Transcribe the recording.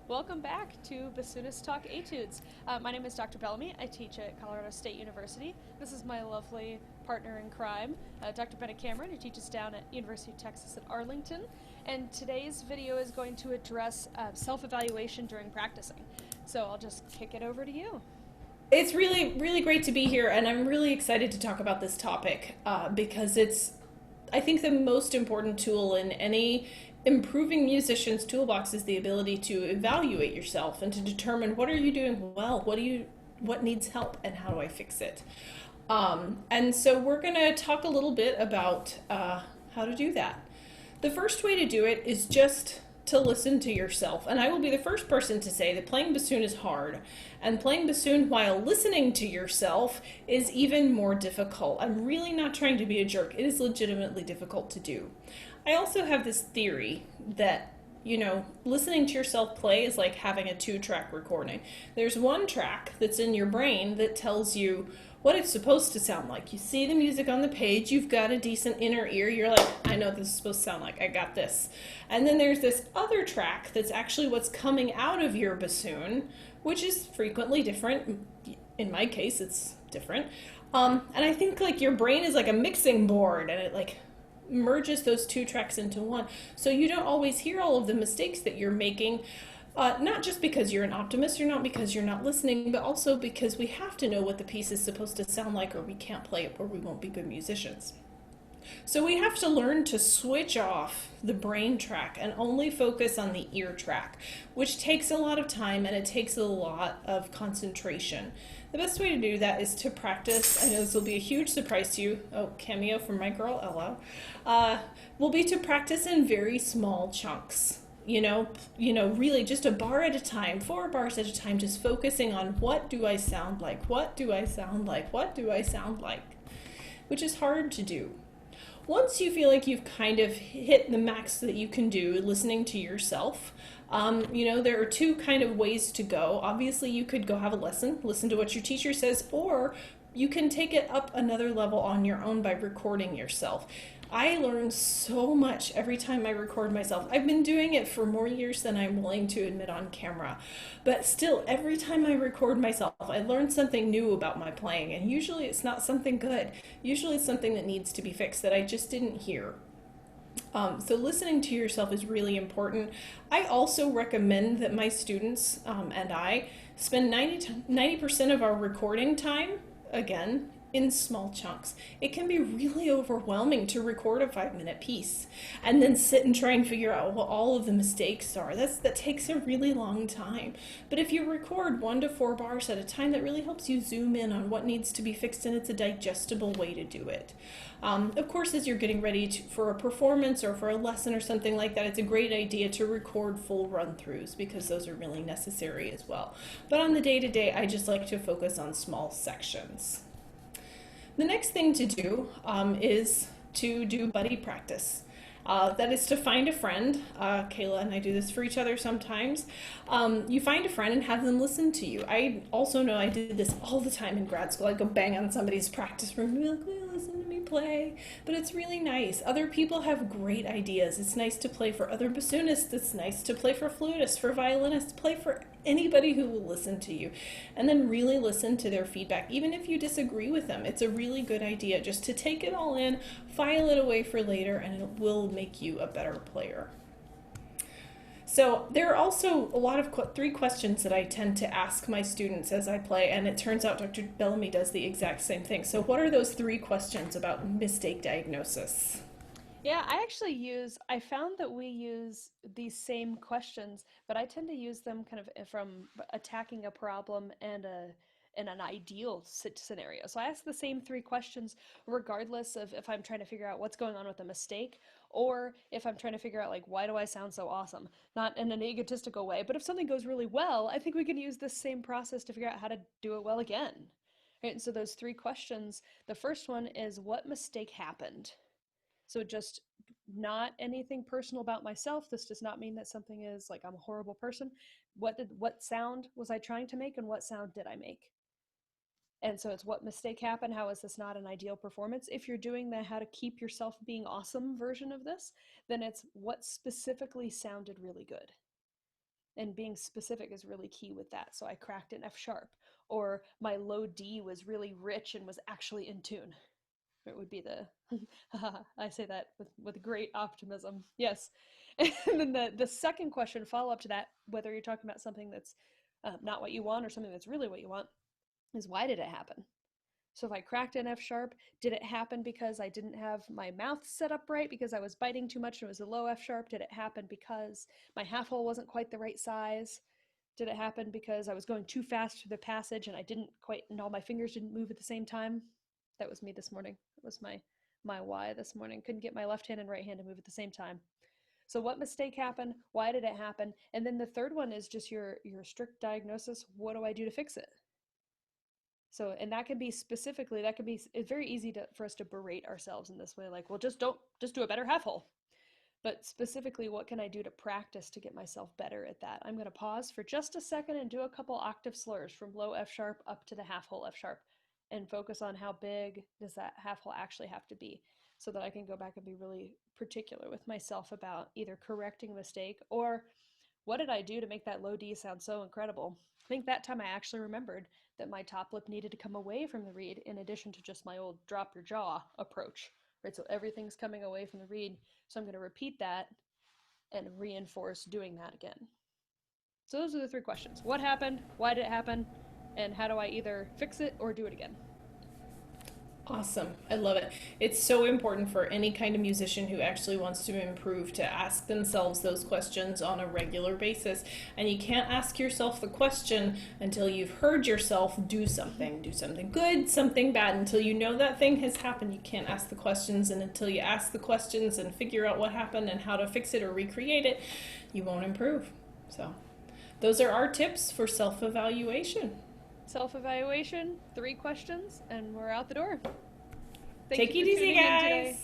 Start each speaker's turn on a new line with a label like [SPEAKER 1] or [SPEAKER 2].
[SPEAKER 1] Welcome back to Bassoonist Talk Etudes. My name is Dr. Bellamy. I teach at Colorado State University. This is my lovely partner in crime, Dr. Bennett Cameron, who teaches down at University of Texas at Arlington. And today's video is going to address self-evaluation during practicing. So I'll just kick it over to you.
[SPEAKER 2] It's really great to be here, and I'm really excited to talk about this topic because it's, I think, the most important tool in any improving musician's toolbox is the ability to evaluate yourself and to determine what are you doing well, what needs help, and how do I fix it. And so we're going to talk a little bit about how to do that. The first way to do it is just to listen to yourself. And I will be the first person to say that playing bassoon is hard. And playing bassoon while listening to yourself is even more difficult. I'm really not trying to be a jerk. It is legitimately difficult to do. I also have this theory that listening to yourself play is like having a two-track recording. There's one track that's in your brain that tells you what it's supposed to sound like. You see the music on the page, you've got a decent inner ear, you're like, I know what this is supposed to sound like, I got this. And then there's this other track that's actually what's coming out of your bassoon, which is frequently different. In my case, it's different. And I think like your brain is like a mixing board, and it like merges those two tracks into one. So you don't always hear all of the mistakes that you're making, not just because you're an optimist or not because you're not listening, but also because we have to know what the piece is supposed to sound like, or we can't play it, or we won't be good musicians. So we have to learn to switch off the brain track and only focus on the ear track, which takes a lot of time and it takes a lot of concentration. The best way to do that is to practice. I know this will be a huge surprise to you. Oh, cameo from my girl Ella. Will be to practice in very small chunks. Really just a bar at a time, 4 bars at a time, just focusing on what do I sound like, what do I sound like, what do I sound like, which is hard to do. Once you feel like you've kind of hit the max that you can do listening to yourself, there are two kind of ways to go. Obviously, you could go have a lesson, listen to what your teacher says, or you can take it up another level on your own by recording yourself. I learn so much every time I record myself. I've been doing it for more years than I'm willing to admit on camera. But still, every time I record myself, I learn something new about my playing. And usually it's not something good. Usually it's something that needs to be fixed that I just didn't hear. So listening to yourself is really important. I also recommend that my students and I spend 90% of our recording time, again, in small chunks. It can be really overwhelming to record a 5-minute piece and then sit and try and figure out what all of the mistakes are. That takes a really long time. But if you record 1 to 4 bars at a time, that really helps you zoom in on what needs to be fixed, and it's a digestible way to do it. Of course, as you're getting ready for a performance or for a lesson or something like that, it's a great idea to record full run-throughs because those are really necessary as well. But on the day-to-day, I just like to focus on small sections. The next thing to do is to do buddy practice. That is to find a friend. Kayla and I do this for each other sometimes. You find a friend and have them listen to you. I also know I did this all the time in grad school. I'd go bang on somebody's practice room and be like, "Will you listen to me play?" But it's really nice. Other people have great ideas. It's nice to play for other bassoonists. It's nice to play for flutists, for violinists, play for anybody who will listen to you. And then really listen to their feedback. Even if you disagree with them, it's a really good idea just to take it all in, file it away for later, and it will make you a better player. So there are also a lot of 3 questions that I tend to ask my students as I play, and it turns out Dr. Bellamy does the exact same thing. So what are those 3 questions about mistake diagnosis?
[SPEAKER 1] Yeah, I found that we use these same questions, but I tend to use them kind of from attacking a problem and in an ideal scenario. So I ask the same 3 questions regardless of if I'm trying to figure out what's going on with a mistake or if I'm trying to figure out like why do I sound so awesome? Not in an egotistical way, but if something goes really well, I think we can use this same process to figure out how to do it well again. Right? And so those 3 questions, the first one is what mistake happened? So just not anything personal about myself. This does not mean that something is like I'm a horrible person. What sound was I trying to make and what sound did I make? And so it's what mistake happened? How is this not an ideal performance? If you're doing the how to keep yourself being awesome version of this, then it's what specifically sounded really good. And being specific is really key with that. So I cracked an F sharp, or my low D was really rich and was actually in tune. It would be the I say that with great optimism. Yes. And then the second question, follow up to that, whether you're talking about something that's not what you want or something that's really what you want, is why did it happen? So if I cracked an F sharp, did it happen because I didn't have my mouth set up right because I was biting too much and it was a low F sharp? Did it happen because my half hole wasn't quite the right size? Did it happen because I was going too fast through the passage and I didn't quite, and all my fingers didn't move at the same time? That was me this morning. That was my why this morning. Couldn't get my left hand and right hand to move at the same time. So what mistake happened? Why did it happen? And then the third one is just your strict diagnosis. What do I do to fix it? So, and that can be specifically, that can be, it's very easy for us to berate ourselves in this way, like, well, just do a better half hole. But specifically, what can I do to practice to get myself better at that? I'm going to pause for just a second and do a couple octave slurs from low F sharp up to the half hole F sharp and focus on how big does that half hole actually have to be, so that I can go back and be really particular with myself about either correcting a mistake or what did I do to make that low D sound so incredible? I think that time I actually remembered that my top lip needed to come away from the reed in addition to just my old drop your jaw approach, right? So everything's coming away from the reed. So I'm going to repeat that and reinforce doing that again. So those are the three questions. What happened? Why did it happen? And how do I either fix it or do it again?
[SPEAKER 2] Awesome. I love it. It's so important for any kind of musician who actually wants to improve to ask themselves those questions on a regular basis. And you can't ask yourself the question until you've heard yourself do something good, something bad. Until you know that thing has happened, you can't ask the questions. And until you ask the questions and figure out what happened and how to fix it or recreate it, you won't improve. So those are our tips for self-evaluation.
[SPEAKER 1] Self-evaluation, 3 questions, and we're out the door. Thank
[SPEAKER 2] Take
[SPEAKER 1] you
[SPEAKER 2] it
[SPEAKER 1] for
[SPEAKER 2] easy,
[SPEAKER 1] tuning in
[SPEAKER 2] guys.
[SPEAKER 1] today.